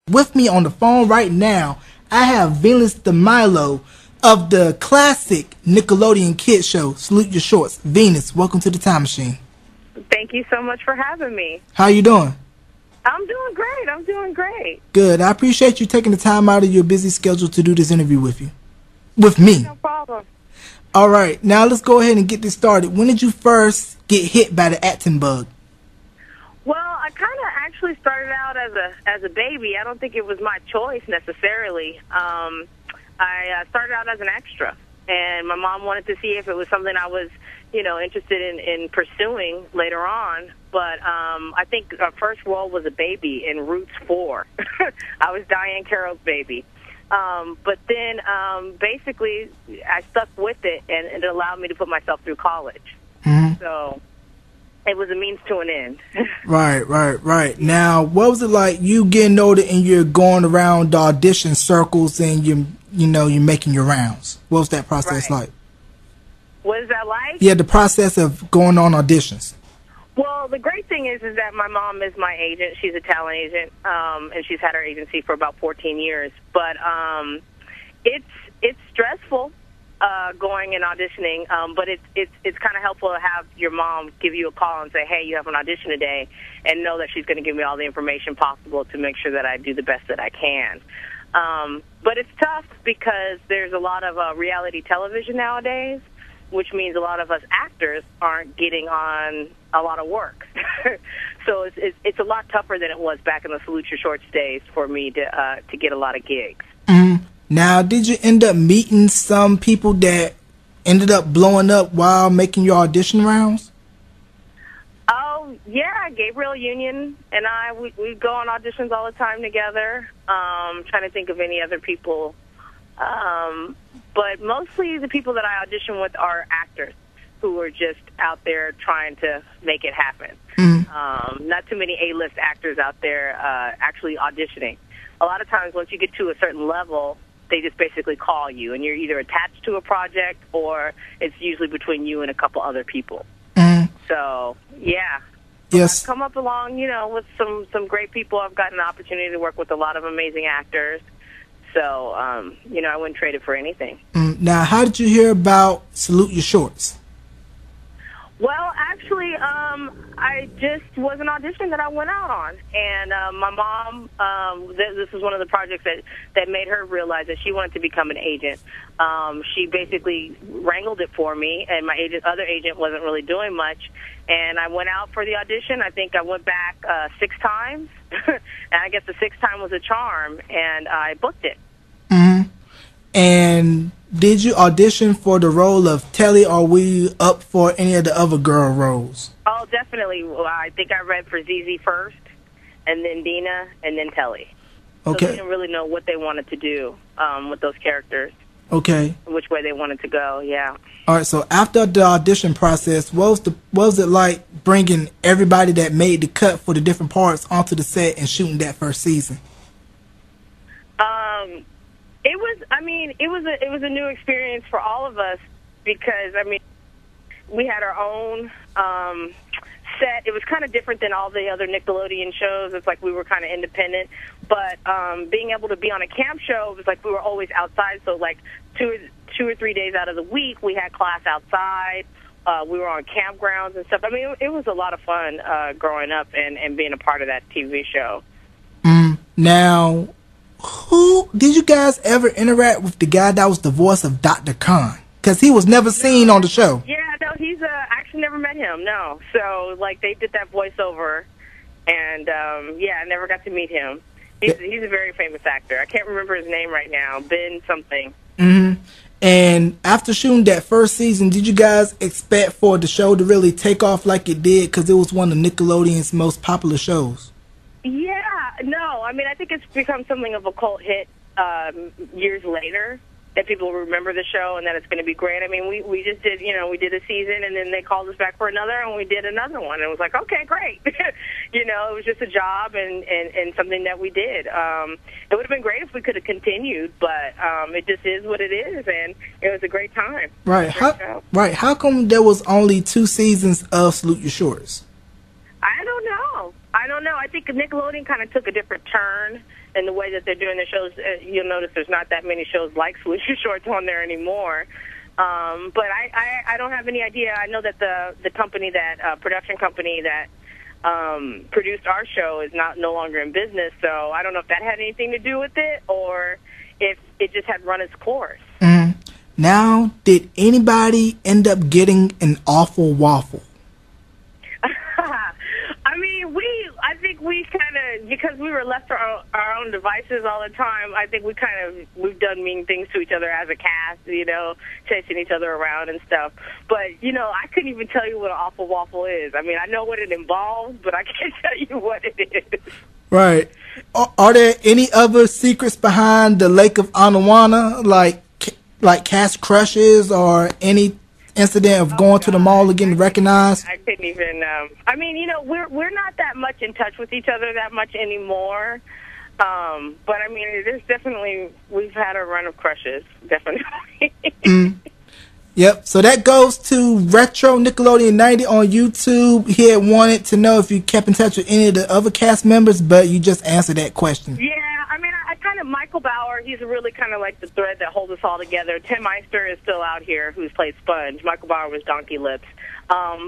With me on the phone right now, I have Venus DeMilo of the classic Nickelodeon kid show, Salute Your Shorts. Venus, welcome to the Time Machine. Thank you so much for having me. How you doing? I'm doing great. I'm doing great. Good. I appreciate you taking the time out of your busy schedule to do this interview with me. No problem. All right. Now let's go ahead and get this started. When did you first get hit by the acting bug? Well, I kind of actually started out as a baby. I don't think it was my choice necessarily. I started out as an extra, and my mom wanted to see if it was something I was, interested in pursuing later on. But I think our first role was a baby in Roots 4. I was Diane Carroll's baby. But then basically I stuck with it, and it allowed me to put myself through college. Mm-hmm. So it was a means to an end. Right. Now, what was it like you getting older and you're going around the audition circles and you're making your rounds? What was that process like? What is that like? Yeah, the process of going on auditions. Well, the great thing is that my mom is my agent. She's a talent agent, and she's had her agency for about 14 years. But it's stressful going and auditioning, but it's kind of helpful to have your mom give you a call and say, hey, you have an audition today, and know that she's going to give me all the information possible to make sure that I do the best that I can. But it's tough because there's a lot of reality television nowadays, which means a lot of us actors aren't getting on a lot of work. So it's a lot tougher than it was back in the Salute Your Shorts days for me to get a lot of gigs. Mm-hmm. Now, did you end up meeting some people that ended up blowing up while making your audition rounds? Oh, yeah. Gabriel Union and I, we go on auditions all the time together. Trying to think of any other people. But mostly the people that I audition with are actors who are just out there trying to make it happen. Mm-hmm. Not too many A-list actors out there actually auditioning. A lot of times once you get to a certain level, they just basically call you, and you're either attached to a project or it's usually between you and a couple other people. Mm-hmm. So, yeah. Yes. I've come up along, with some great people. I've gotten an opportunity to work with a lot of amazing actors. So, I wouldn't trade it for anything. Now, how did you hear about Salute Your Shorts? Well, actually, I just was an audition that I went out on. And my mom, this was one of the projects that made her realize that she wanted to become an agent. She basically wrangled it for me, and my other agent wasn't really doing much. And I went out for the audition. I think I went back 6 times. And I guess the 6th time was a charm, and I booked it. Mm-hmm. And did you audition for the role of Telly, or were you up for any of the other girl roles? Oh, definitely. Well, I think I read for ZZ first, and then Dina, and then Telly. Okay. So they didn't really know what they wanted to do with those characters. Okay. Which way they wanted to go, yeah. All right, so after the audition process, what was it like bringing everybody that made the cut for the different parts onto the set and shooting that first season? It was a new experience for all of us because, we had our own set. It was kind of different than all the other Nickelodeon shows. It's like we were kind of independent. But being able to be on a camp show, it was like we were always outside. So like two or 3 days out of the week, we had class outside. We were on campgrounds and stuff. It was a lot of fun growing up and being a part of that TV show. Now, who did you guys ever interact with the guy that was the voice of Dr. Khan? Because he was never seen on the show. Yeah, no, he's I actually never met him, no. So, they did that voiceover, and, I never got to meet him. He's a very famous actor. I can't remember his name right now. Ben something. Mm-hmm. And after shooting that first season, did you guys expect for the show to really take off like it did? Because it was one of Nickelodeon's most popular shows. Yeah, no. I think it's become something of a cult hit years later that people remember the show and that it's going to be great. We just did, we did a season and then they called us back for another and we did another one. And it was like, okay, great. It was just a job and something that we did. It would have been great if we could have continued, but it just is what it is, and it was a great time. Right. How come there was only 2 seasons of Salute Your Shorts? I don't know. I think Nickelodeon kind of took a different turn and the way that they're doing their shows, you'll notice there's not that many shows like Salute Your Shorts on there anymore. But I don't have any idea. I know that the company that production company that produced our show is no longer in business, so I don't know if that had anything to do with it or if it just had run its course. Mm. Now, did anybody end up getting an awful waffle? I mean, I think we kind of, because we were left to our own devices all the time, I think we've done mean things to each other as a cast, you know, chasing each other around and stuff. But, you know, I couldn't even tell you what an awful waffle is. I mean, I know what it involves, but I can't tell you what it is. Right. Are there any other secrets behind the Lake of Anawana, like cast crushes or any incident of going to the mall and getting recognized? I couldn't even. I mean, you know, we're not that much in touch with each other that much anymore. But I mean, there's definitely, we've had a run of crushes, definitely. Yep. So that goes to Retro Nickelodeon 90 on YouTube. He had wanted to know if you kept in touch with any of the other cast members, but you just answered that question. Yeah. I mean, I kind of, Michael Bauer, he's really kind of like the thread that holds us all together. Tim Meister is still out here, who's played Sponge. Michael Bauer was Donkey Lips.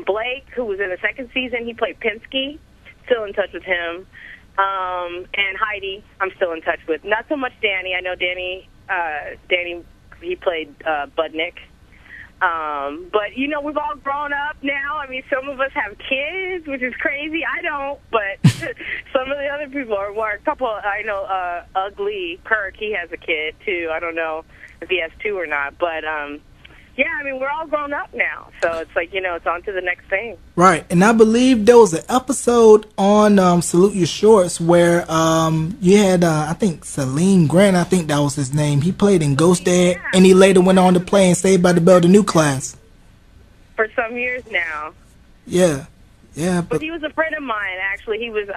Blake, who was in the second season, he played Pinsky. Still in touch with him. And Heidi, I'm still in touch with. Not so much Danny. I know Danny, he played Budnick. But, you know, we've all grown up now. I mean, some of us have kids, which is crazy. I don't, but some of the other people are. A couple, I know, Ugly Kirk, he has a kid, too. I don't know if he has two or not. But, yeah, I mean, we're all grown up now. So it's like, you know, it's on to the next thing. Right. And I believe there was an episode on Salute Your Shorts where you had, I think, Suleiman Grande, I think that was his name. He played in Ghost Dad, and he later went on to play in Saved by the Bell, the new class. For some years now. Yeah. Yeah. But he was a friend of mine, actually. He was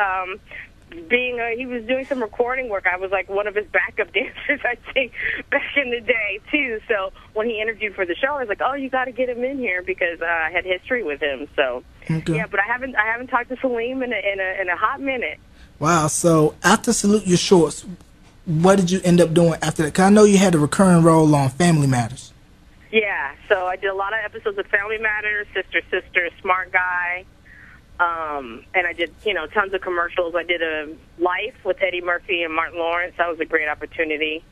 he was doing some recording work. I was like one of his backup dancers, I think, back in the day too. So when he interviewed for the show, I was like, "Oh, you got to get him in here," because I had history with him. So okay. Yeah, but I haven't talked to Salim in a hot minute. Wow. So after Salute Your Shorts, what did you end up doing after that? 'Cause I know you had a recurring role on Family Matters. Yeah. So I did a lot of episodes of Family Matters, Sister, Smart Guy. And I did, you know, tons of commercials. I did a Life with Eddie Murphy and Martin Lawrence. That was a great opportunity.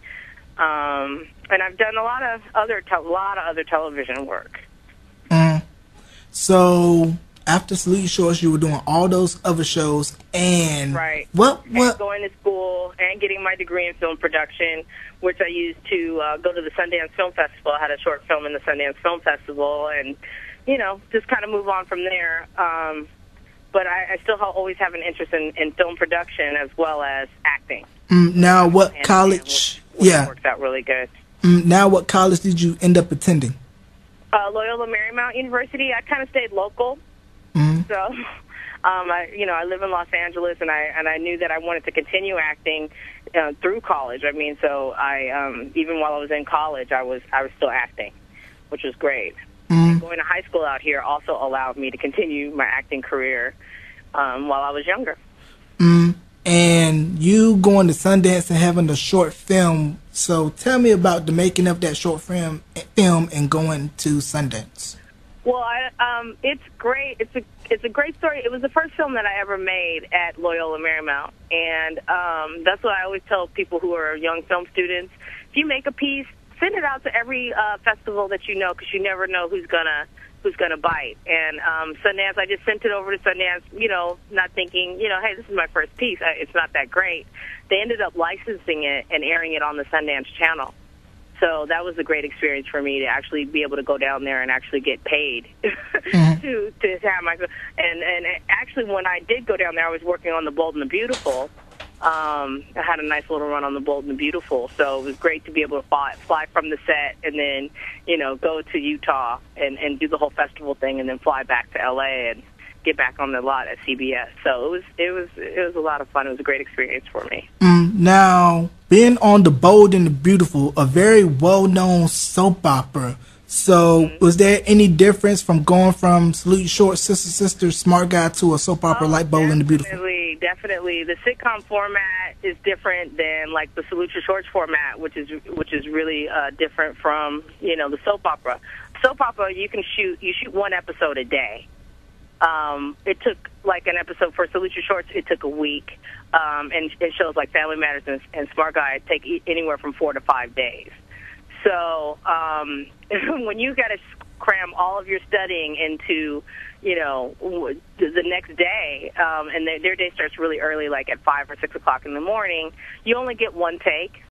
And I've done a lot of other television work. So after Salute Your Shorts, you were doing all those other shows, and right. What? And going to school and getting my degree in film production, which I used to go to the Sundance Film Festival. I had a short film in the Sundance Film Festival, and you know, just kind of move on from there. But I still always have an interest in film production as well as acting. Now, what college? Which worked out really good. Now, what college did you end up attending? Loyola Marymount University. I kind of stayed local, so I live in Los Angeles, and I knew that I wanted to continue acting through college. I mean, so I even while I was in college, I was still acting, which was great. And going to high school out here also allowed me to continue my acting career while I was younger. And you going to Sundance and having a short film. So tell me about the making of that short film and going to Sundance. Well, it's great. It's a great story. It was the first film that I ever made at Loyola Marymount, and that's what I always tell people who are young film students. If you make a piece, send it out to every festival that you know, because you never know who's gonna bite. And Sundance, I just sent it over to Sundance, you know, not thinking, you know, hey, this is my first piece. It's not that great. They ended up licensing it and airing it on the Sundance Channel. So that was a great experience for me to actually be able to go down there and actually get paid to have my. And actually, when I did go down there, I was working on The Bold and the Beautiful. I had a nice little run on The Bold and the Beautiful, so it was great to be able to fly from the set and then, you know, go to Utah and do the whole festival thing and then fly back to LA and get back on the lot at CBS. So it was a lot of fun. It was a great experience for me. Now, being on The Bold and the Beautiful, a very well-known soap opera. So, was there any difference from going from Salute Your Short, Sister, Smart Guy to a soap opera like Bold and the Beautiful? definitely. The sitcom format is different than like the Salute Your Shorts format, which is really different from the soap opera. Soap opera, you shoot one episode a day. It took like an episode for Salute Your Shorts. It took a week, and shows like Family Matters and Smart Guy take anywhere from 4 to 5 days. So when you got to cram all of your studying into the next day, and their day starts really early, like at 5 or 6 o'clock in the morning, you only get one take.